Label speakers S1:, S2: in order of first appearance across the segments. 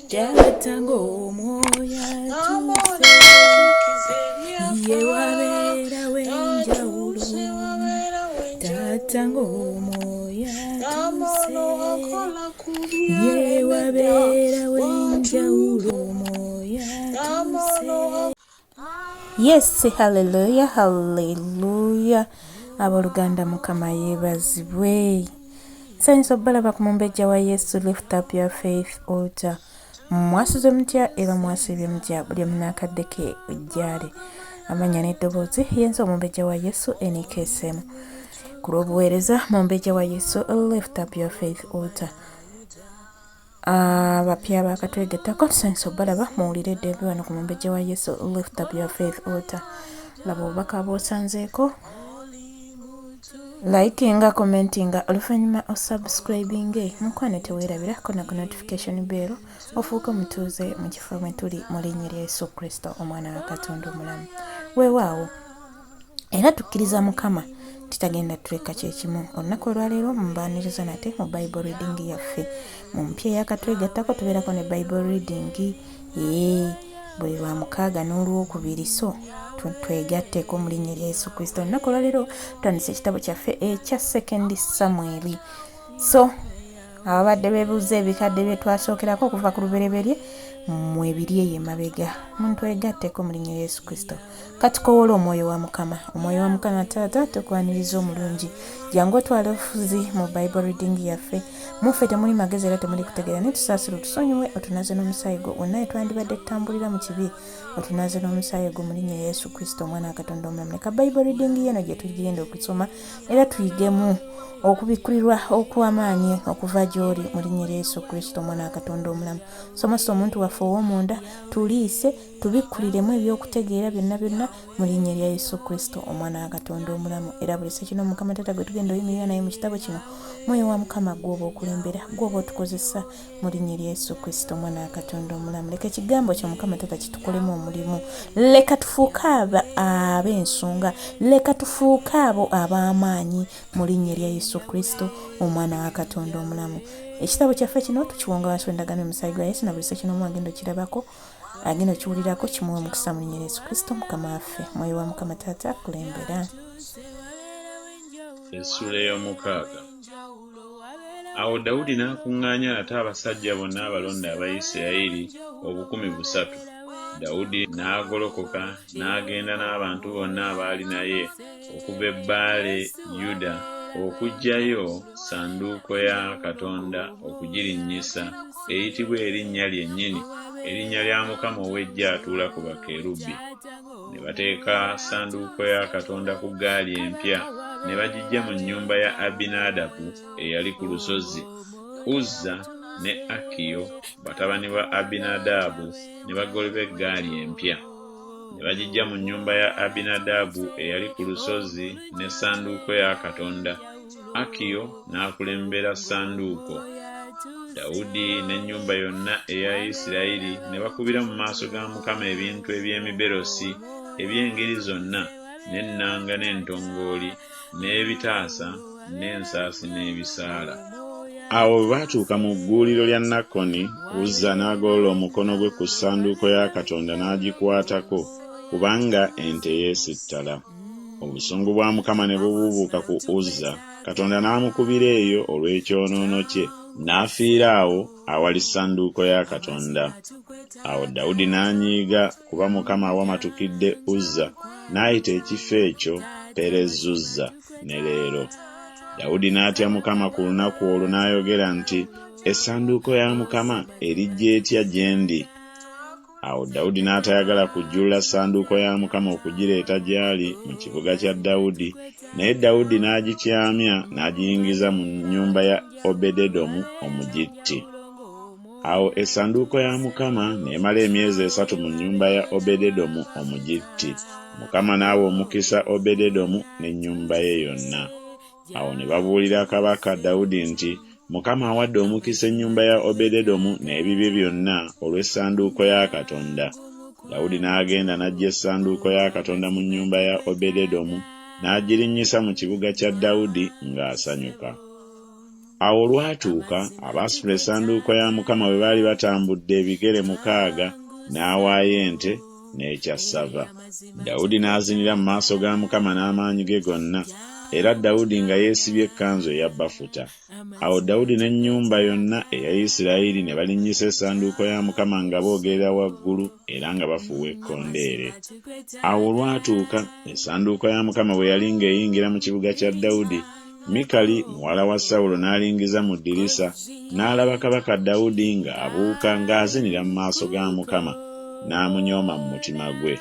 S1: Jatango moya tuse ye wabera wenjaulo Tatango moya tuse ye wabera wenjaulo moya tuse. Yes, hallelujah, hallelujah. Aboluganda mukama yebazibwe. Science of Balaba Mumbejja wa YESU, lift up your faith altar. Mwasuze mutya era mwasibye mutya buli munakaddeke ujjale amanya n'eddoboozi yenza Omumbejja wa YESU NKSM ku lw'obuweereza Mumbejja wa YESU, lift up your faith altar. Abapya bakatwegettako Science of Balaba muwuliredde wano ku Mumbejja wa YESU, lift up your faith altar. Laba obubaka bw'osanzeeko, likinga, commentinga, oluvannyuma osubscribinge mukwano teweerabirako na ku notification bell ofuuke mutuuze mu kifo mwe tuli mu linnya lya Yesu Kristo omwana wa Katonda omulamu. Weewaawo era tukkiriza Mukama tutagenda tuleka kyekimu. Olunaku olwaleero mumbaaniriza nate mu Bible reading yaffe mu mpya eyakatwegattako tubeerako ne Bible reading buli lwa mukaaga n'olwokubiri, so twegatteko mu linnya lya Yesu Kristo. Olunaku olwaleero tutandise ekitabo kyaffe ekya 2 Samuel. So ababadde beebuuza ebikadde bye twasookerako okuva ku lubereberye mwebiri eyo emabega muntwegatteko mu linnya lya Yesu Kristo. Katukowola omwoyo wa Mukama. Omwoyo wa Mukama Taata tukwaniriza omulungi, jangu otwale ofuzi mu Bible reading yaffe. Muffe temuli magezi era temuli kutegeera, netusaasira otusonyiwe, otunaze n'omusaayi gwo wonna etwandibadde tutambulira mu kibi, otunaze n'omusaayi gwo mu linnya lya Yesu Kristo omwana wa Katonda omulamu. Leka Bible reading yeno gye tugenda okusoma era tuyigemu okubikkulirwa okw'amaanyi okuva gy'oli mu linnya lya Yesu Kristo omwana wa Katonda omulamu. Somesa omuntu waffe ow'omunda, tuliise tubikkuliremu ebyokutegeera byonna byonna mu linnya lya Yesu Kristo omwana wa Katonda omulamu. Era buli sekino Mukama Taata gwe tugenda oyimirira naye mu kitabo kino, mwoyo wa Mukama gw'oba okulembera, gw'oba otukozesa mu linnya lya Yesu Kristo omwana wa Katonda omulamu. Leka ekigambo kyo Mukama Taata kitukolemu omulimu. Leka tufuuke ab'ensonga, leka tufuuke abo ab'amaanyi mu linnya lya Yesu Kristo omwana wa Katonda omulamu. Ekitabo kyaffe kino tukiwonga wansi w'endagaano y'omusaayi gwa Yesu, na buli sekino agenda okirabako, agenda okiwulirako, kimuwe omukisa mu linnya lya Yesu Kristo Mukama waffe. Mwoyo wa Mukama Taata kulembera.
S2: Essula ey'omukaaga. Awo Dawudi n'akuŋŋaanya ate abasajja bonna abalonde aba Isirayiri 300. Dawudi n'agolokoka n'agenda n'abantu bonna abaali naye okuva e Baale Yuda okuggyayo ssanduuko ya Katonda okugirinnyisa eyitibwa erinnya lyennyini, erinnya lya Mukama ow'Eggye atuula ku bakerubi. Ne bateeka ssanduuko ya Katonda ku ggaali empya ne bagiggya mu nnyumba ya Abinadabu eyali ku lusozi. Uzza ne Akiyo batabani ba Abinadabu ne bagoba eggaali empya ne bagiggya mu nnyumba ya Abinadabu eyali ku lusozi ne ssanduuko ya Katonda. Akiyo n'akulembera ssanduuko. Dawudi n'ennyumba yonna eya Isirayiri ne bakubira mu maaso ga Mukama ebintu eby'emiberosi eby'engeri zonna, n'ennanga n'entongooli, n'ebitaasa, n'ensaasi n'ebisaala. Awo bwe baatuuka mu gguuliro lya Nakoni, Uzza n'agolola omukono gwe ku ssanduuko ya Katonda n'agikwatako, kubanga ente yeesittala. Obusungu bwa Mukama ne bubuubuuka ku Uzza. Katonda n'amukubira eyo olw'ekyonoono kye, n'afiira awo awali ssanduuko ya Katonda. Awo Dawudi n'anyiiga kuba Mukama awamatukidde Uzza, n'ayita ekifo ekyo Perezuzza ne leero. Dawudi n'atya Mukama ku lunaku olwo n'ayogera nti, essanduuko ya Mukama erijja etya gye ndi? Awo Dawudi n'atayagala kujjulula ssanduuko ya Mukama okugireeta gy'ali mu kibuga kya Dawudi, naye Dawudi n'agikyamya n'agiyingiza mu nnyumba ya Obededomu Omugitti. Awo essanduuko ya Mukama n'emala emyezi 3 mu nnyumba ya Obededomu Omugitti. Mukama n'awa omukisa Obededomu n'ennyumba ye yonna. Awo ne babuulira kabaka Dawudi nti, Mukama awadde omukisa ennyumba ya Obededomu n'ebibi byonna olw'essanduuko ya Katonda. Dawudi n'agenda n'aggya essanduuko ya Katonda mu nnyumba ya Obededomu n'agirinnyisa mu kibuga kya Dawudi ng'asanyuka. Awo olwatuuka abaasitula essanduuko ya Mukama bwe baali batambudde ebigere 600 n'awaayo ente n'ekyassava. Dawudi n'azinira mu maaso ga Mukama n'amaanyi ge gonna, era Dawudi nga yeesibye ekkanzu eya bafuta. Awo Dawudi n'ennyumba yonna eya Isirayiri ne balinnyisa essanduuko ya Mukama nga boogerera waggulu era nga bafuuwa ekkondeere. Awo olwatuuka essanduuko ya Mukama bwe yali ng'eyingira mu kibuga kya Dawudi, Mikali muwala wa Sawulo n'alingiza mu ddirisa n'alaba kabaka Dawudi ng'abuuka ng'azinira mu maaso ga Mukama, n'amunyooma mu mutima gwe.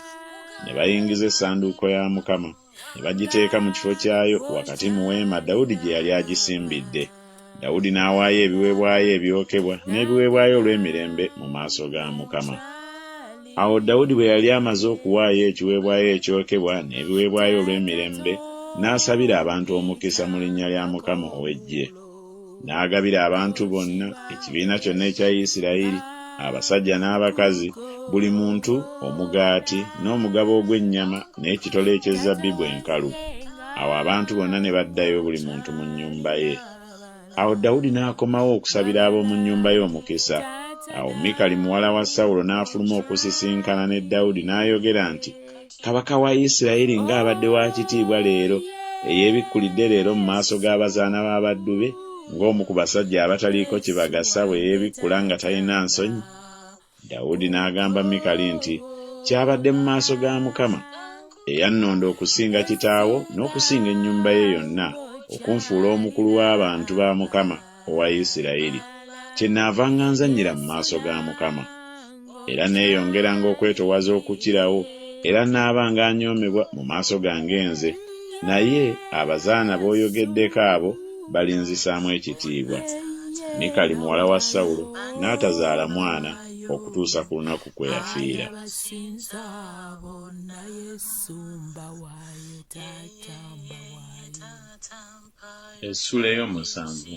S2: Ne bayingiza essanduuko ya Mukama ne bagiteeka mu kifo kyayo wakati mu weema Dawudi gye yali agisimbidde. Dawudi n'awaayo ebiweebwayo ebyokebwa n'ebiweebwayo olw'emirembe mu maaso ga Mukama. Awo Dawudi bwe yali amaze okuwaayo ekiweebwayo ekyokebwa n'ebiweebwayo olw'emirembe, n'asabira abantu omukisa mu linnya lya Mukama ow'Eggye. N'agabira abantu bonna, ekibiina kyonna ekya Isirayiri, abasajja n'abakazi, buli muntu omugaati n'omugabo ogw'ennyama n'ekitole eky'ezabbibu enkalu. Awo abantu bonna ne baddayo buli muntu mu nnyumba ye. Awo Dawudi n'akomawo okusabira ab'omu nnyumba ye omukisa. Awo Mikali muwala wa Sawulo n'afuluma okusisinkana ne Dawudi n'ayogera nti, kabaka wa Isirayiri ng'abadde wa kitiibwa leero, eyeebikkulidde leero mu maaso g'abazaana b'abaddu be, ng'omu ku basajja abataliiko kibagasa bwe yeebikkula nga talina nsonyi. Dawudi n'agamba Mikali nti, kyabadde mu maaso ga Mukama, eyannonda okusinga kitaawo n'okusinga ennyumba ye yonna, okunfuula omukulu w'abantu ba Mukama owa Isirayiri. Kyenaava nga nzannyira mu maaso ga Mukama. Era neeyongeranga okwetowaza okukirawo, era n'abanga anyoomebwa mu maaso gange nze, naye abazaana b'oyogeddeko abo balinzisaamu ekitiibwa. Mikali muwala wa Sawulo n'atazaala mwana okutuusa ku lunaku kwe yafiira. Essula ey'omusanvu.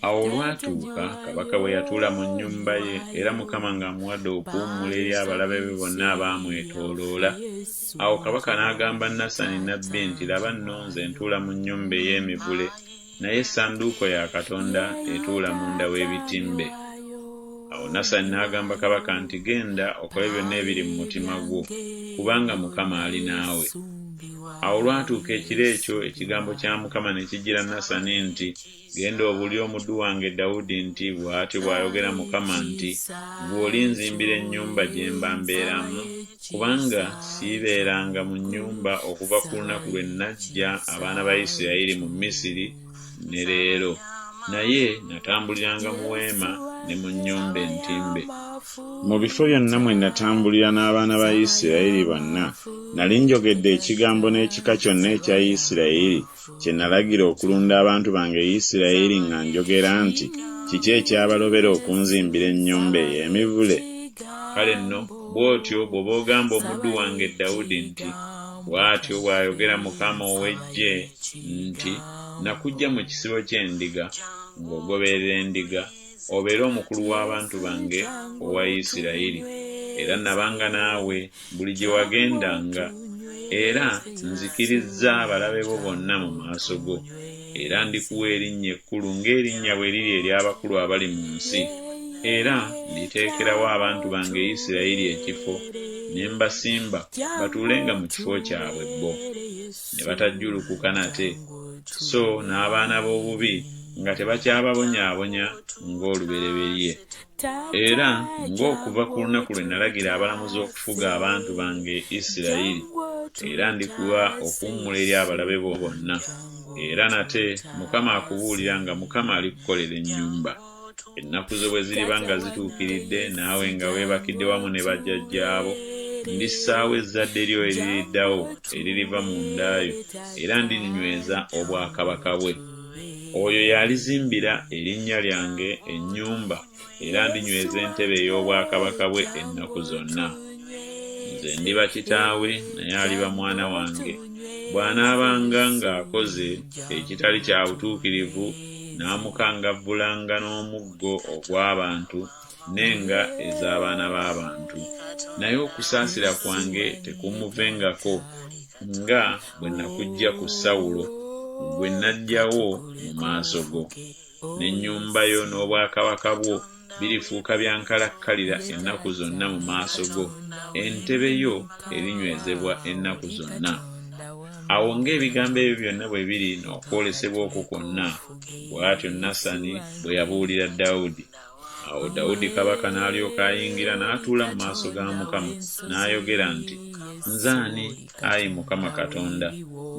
S2: Awo olwatuuka kabaka bwe yatuula mu nnyumba ye, era Mukama ng'amuwadde okuwummula eri abalabe be bonna abaamwetooloola. Awo kabaka n'agamba Nasani nnabbi nti, laba nno nze ntuula mu nnyumba ey'emivule, naye essanduuko ya Katonda etuula munda w'ebitimbe. Awo Nasani n'agamba kabaka nti, genda okole byonna ebiri mu mutima gwo, kubanga Mukama ali naawe. Awo olwatuuka ekiro ekyo ekigambo kya Mukama ne kijjira Nasani nti, genda obuulire omuddu wange Dawudi nti, bw'atyo bw'ayogera Mukama nti, ggwe olinzimbira ennyumba gye mba mbeeramu, kubanga siibeeranga mu nnyumba okuva ku lunaku lwe najja abaana ba Isirayiri mu Misiri ne leero, naye natambuliranga mu weema ne mu nnyumba entimbe. Mu bifo byonna mwe natambulira n'abaana ba Isirayiri bonna, nali njogedde ekigambo n'ekika kyonna ekya Isirayiri kye nalagira okulunda abantu bange Isirayiri nga njogera nti, kiki ekyabalobera okunzimbira ennyumba ey'emivule? Kale nno bw'otyo bw'oba ogamba omuddu wange Dawudi nti, bw'atyo bw'ayogera Mukama ow'Eggye nti, nakuggya mu kisibo ky'endiga ng'ogoberera endiga, obeere omukulu w'abantu bange owa Isirayiri, era nabanga naawe buli gye wagendanga, era nzikirizza abalabe bo bonna mu maaso go, era ndikuwa erinnya ekkulu ng'erinnya bwe liri ery'abakulu abali mu nsi, era nditeekerawo abantu bange Isirayiri ekifo, ne mbasimba batuulenga mu kifo kyabwe bo, ne batajjulukuka nate, so n'abaana b'obubi nga tebakyababonyaabonya ng'olubereberye. Era ng'okuva ku lunaku lwe nalagira abalamuzi okufuga abantu bange Isirayiri, era ndikuwa okuwummula eri abalabe bo bonna. Era nate Mukama akubuulira nga Mukama alikukolera ennyumba. Ennaku zo bwe ziriba nga zituukiridde, naawe nga weebakidde wamu ne bajjajjaabo, ndissaawo ezzadde lyo eririddawo eririva mu ndaayo, era ndirinyweza obwakabaka bwe. Oyo y'alizimbira erinnya lyange ennyumba, era ndinyweza entebe ey'obwakabaka bwe ennaku zonna. Nze ndiba kitaawe, naye aliba mwana wange. Bw'anaabanga ng'akoze ekitali kya butuukirivu, n'amukangavvulanga n'omuggo ogw'abantu n'enga ez'abaana b'abantu. Naye okusaasira kwange tekumuvengako, nga bwe nakuggya ku Sawulo, gwe najjawo mu maaso go, n'ennyumba yo n'obwakabaka bwo birifuuka byankalakkalira ennaku zonna mu maaso go, entebe yo erinywezebwa ennaku zonna. Awo ng'ebigambo ebyo byonna bwe biri n'okwolesebwa okwo kwonna, bw'atyo Nasani bwe yabuulira Dawudi. Awo Dawudi kabaka n'alyoka ayingira n'atuula mu maaso ga Mukama, n'ayogera nti, nze ani, Ayi Mukama Katonda,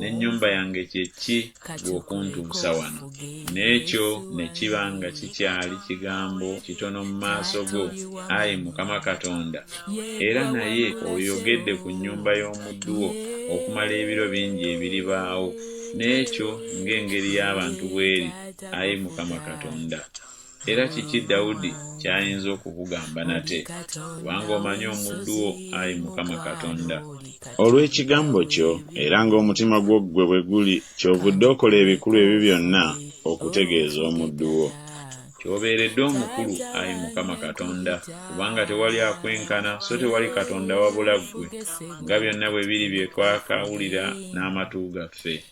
S2: n'ennyumba yange kye ki bw'okuntuusa wano? N'ekyo ne kiba nga kikyali kigambo kitono mu maaso go, Ayi Mukama Katonda, era naye oyogedde ku nnyumba y'omuddu wo okumala ebiro bingi ebiribaawo, n'ekyo ng'engeri y'abantu bw'eri, Ayi Mukama Katonda. Era kiki Dawudi kyayinza okukugamba nate, kubanga omanyi omuddu wo, Ayi Mukama Katonda. Olw'ekigambo kyo era ng'omutima gwo ggwe bwe guli, kyovudde okola ebikulu ebyo byonna okutegeeza omuddu wo. Kyobeeredde omukulu, Ayi Mukama Katonda, kubanga tewali akwenkana, so tewali Katonda wabula ggwe, nga byonna bwe biri bye twakawulira n'amatu gaffe.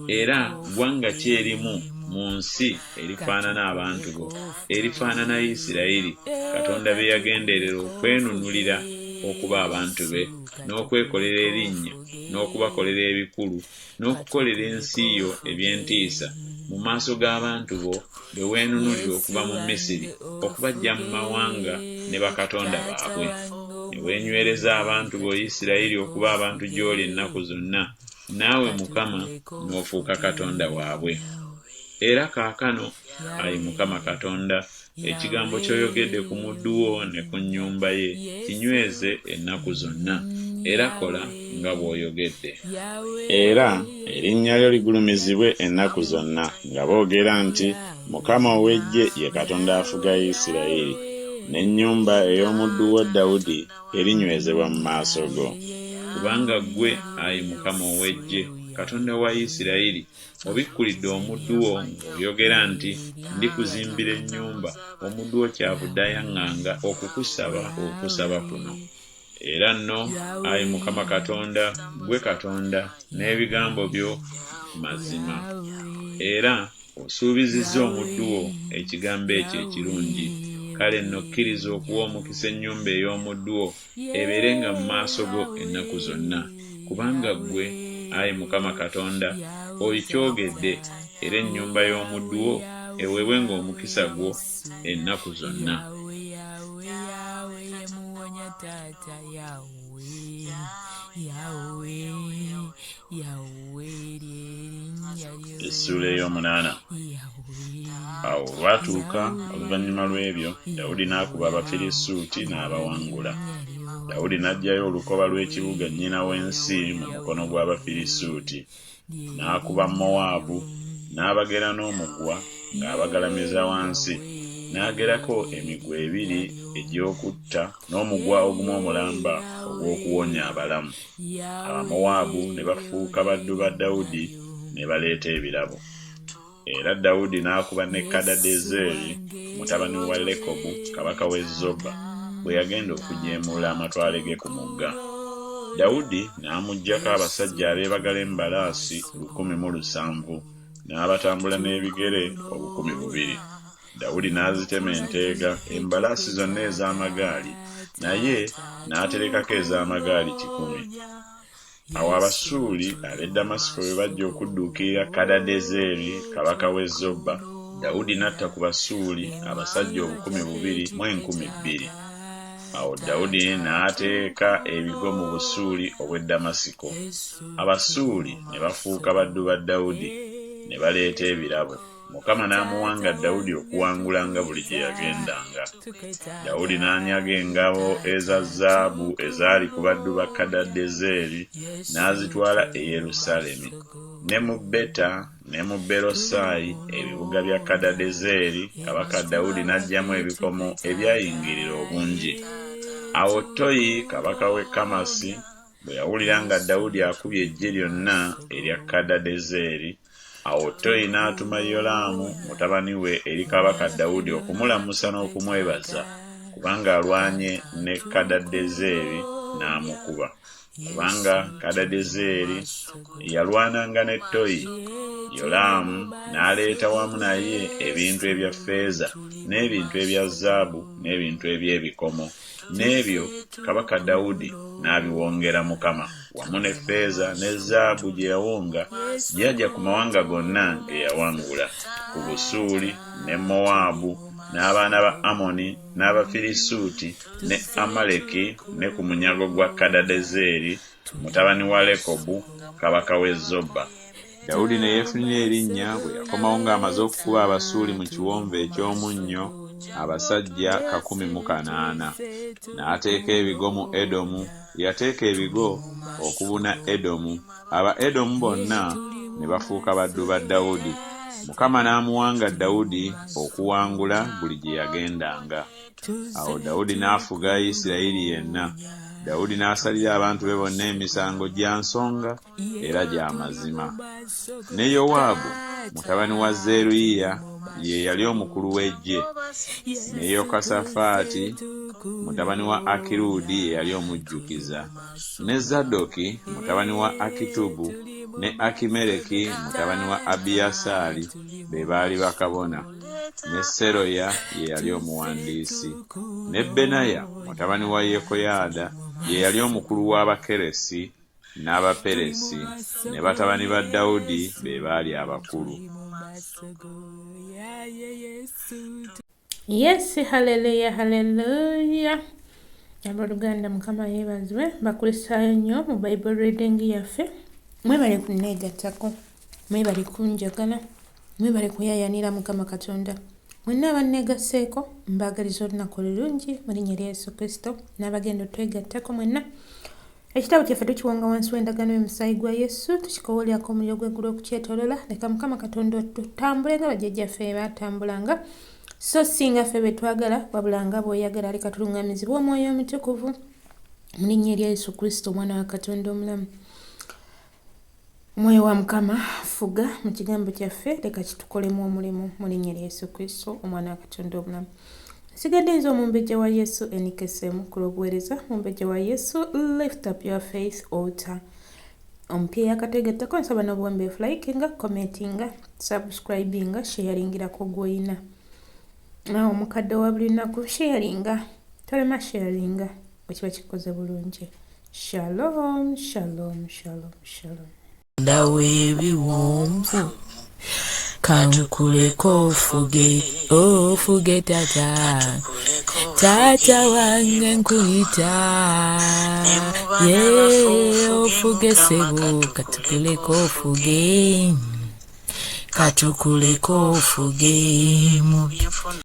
S2: Era ggwanga ki erimu mu nsi erifaanana abantu bo, erifaanana Isirayiri, Katonda be yagenderera okwenunulira okuba abantu be, n'okwekolera erinnya, n'okubakolera ebikulu, n'okukolera ensi yo eby'entiisa mu maaso g'abantu bo be weenunulira okuva mu Misiri, okubaggya mu mawanga ne bakatonda baabwe. Ne weenywereza abantu bo Isirayiri okuba abantu gy'oli ennaku zonna, naawe Mukama n'ofuuka Katonda waabwe. Era kaakano, Ayi Mukama Katonda, ekigambo ky'oyogedde ku muddu wo ne ku nnyumba ye kinyweze ennaku zonna, era kola nga bw'oyogedde. Era erinnya lyo ligulumizibwe ennaku zonna, nga boogera nti, Mukama ow'Eggye ye Katonda afuga Isirayiri, n'ennyumba ey'omuddu wo Dawudi erinywezebwa mu maaso go. Kubanga ggwe, Ayi Mukama ow'Eggye, Katonda wa Isirayiri, obikkulidde omuddu wo ng'oyogera nti, ndikuzimbira ennyumba, omuddu wo kyavudde ayaŋŋanga okukusaba okusaba kuno. Era nno, Ayi Mukama Katonda, ggwe Katonda, n'ebigambo byo mazima. Era osuubizizza omuddu wo ekigambo ekyo ekirungi. Kale nno kkiriza okuwa omukisa ennyumba ey'omuddu wo ebeerenga mu maaso go ennaku zonna, kubanga ggwe, Ayi Mukama Katonda, oyikyogedde, era ennyumba y'omuddu wo eweebwenga omukisa gwo ennaku zonna. Essuula ey'omunaana. Awo lwatuuka oluvannyuma lw'ebyo, Dawudi n'akuba Abafirisuuti n'abawangula. Dawudi n'aggyayo olukoba lw'ekibuga nnyina w'ensi mu mukono gw'Abafirisuuti, n'akuba Mowaabu, n'abagera n'omugwa ng'abagalamiza wansi, n'agerako emigwa ebiri egy'okutta n'omugwa ogumu omulamba ogw'okuwonya abalamu. Abamowaabu ne bafuuka baddu ba Dawudi ne baleeta ebirabo. Era Dawudi n'akuba ne Kadadezeri mutabani wa Lekobu kabaka w'e Zoba bwe yagenda okujeemula amatwale ge ku mugga. Dawudi n'amuggyako abasajja abeebagala embalaasi 1,700 n'abatambula n'ebigere 200. Dawudi n'azitema enteega embalaasi zonna ez'amagaali, naye n'aterekako ez'amagaali 100. Awo Abasuuli ab'e Damasiko bwe bajja okudduukirira Kadadezeri kabaka w'e Zoba, Dawudi n'atta ku Basuuli abasajja 2,200. Awo Dawudi n'ateeka ebigo mu Busuuli obw'e Damasiko. Abasuuli ne bafuuka baddu ba Dawudi ne baleeta ebirabo. Mukama n'amuwanga Dawudi okuwangula nga buli gye yagendanga. Dawudi n'anyaga engabo eza zaabu ezaali ku baddu ba Kadadezeri n'azitwala e Yerusaalemi, ne mu Beta ne mu Berosayi, ebibuga bya Kadadezeri kabaka Dawudi n'aggyamu ebikomo ebyayingirira obungi. Awo Toyi kabaka w'e Kamasi bwe yawulira nga Dawudi akubye eggye lyonna erya Kadadezeri, awo Toyi n'atuma Yolaamu mutabani we eri kabaka Dawudi okumulamusa n'okumwebaza kubanga alwanye ne Kadadezeri n'amukuba. kubanga Kadadezeri yalwananga ne Toyi. Yolaamu n'aleeta wamu naye ebintu ebya ffeeza n'ebintu ebya zaabu n'ebintu eby'ebikomo, n'ebyo kabaka Dawudi n'abiwongera Mukama, wamu ne ffeeza ne zaabu gye yawonga gy'ajja ku mawanga gonna ge yawangula, ku Busuuli ne Mowaabu n'abaana ba Amoni n'Abafirisuuti ne Amaleki, ne ku munyago gwa Kadadezeri mutabani wa Lekobu kabaka w'e Zoba. Dawudi ne yeefunira erinnya bwe yakomawo ng'amaze okukuba Abasuuli mu kiwonvu eky'omunnyo abasajja 180. N'ateeka ebigo mu Edomu. Yateeka ebigo okubuna Edomu. Aba Edomu bonna ne bafuuka baddu ba Dawudi. Mukama n'amuwanga Dawudi okuwangula buli gye yagendanga. Awo Dawudi n'afuga Isirayiri yenna. Dawudi n'asalira abantu be bonna emisango gya nsonga era gya mazima. Ne Yowaabu mutabani wa Zeruyiya ye yali omukulu w'eggye. Ne Yokasafaati mutabani wa Akirudi ye yali omujjukiza. Ne Zadooki mutabani wa Akitubu ne Akimereki mutabani wa Abiyasaali be baali bakabona. Ne Seroya ye yali omuwandiisi. Ne Benaya mutabani wa Yekoyaada ye yali omukulu w'Abakeresi n'Abaperesi. Ne batabani ba Dawudi be baali abakulu.
S1: Yes, haleluya haleluya. Luganda Mukama yeebazibwe. Bakulisaayo nnyo mu Bible reading yaffe. Mwebale kunneegattako, mwebale kunjagala, mwebale kuyayanira Mukama Katonda. Mwenna abanneegasseeko mbaagaliza olunaku olulungi mu linnya lya Yesu Kristo, n'abagenda otwegattako mwenna. Ekitabo kyaffe tukiwonga wansi w'endagaano y'omusaayi gwa Yesu, tukikowoolako omuliro gw'eggulu okukyetoloola. Leka Mukama Katonda tutambule nga bajjajjaffe baatambulanga, so singa ffe be twagala wabula nga bw'oyagala. Leka tuluŋŋamizibwe Omwoyo Omutukuvu mu linnya lya Yesu Kristo, omwana wa Katonda omulamu. Omwoyo wa Mukama fuga mu kigambo kyaffe, leka kitukolemu omulimu mu linnya lya Yesu Kristo, omwana wa Katonda omulamu. Sigadde nze omumbejja wa Yesu NKSM ku lw'obuweereza. Omumbejja wa Yesu, lift up your faith altar. Ompya yakategettako nsaba n'obuwembeefu, likinga, commentinga, subscribinga, sharingirako gw'oyina. Nawe omukadde wa buli lunaku sharinga, tolema sharinga bwe kiba kikoze bulungi. Shalom, shalom, shalom, shalom.
S3: Ndawe ebiwonvu kankuleko ofuge tata, tata wange nkuyita, ye ofuge sebo, katukuleko ofuge mu byafuna.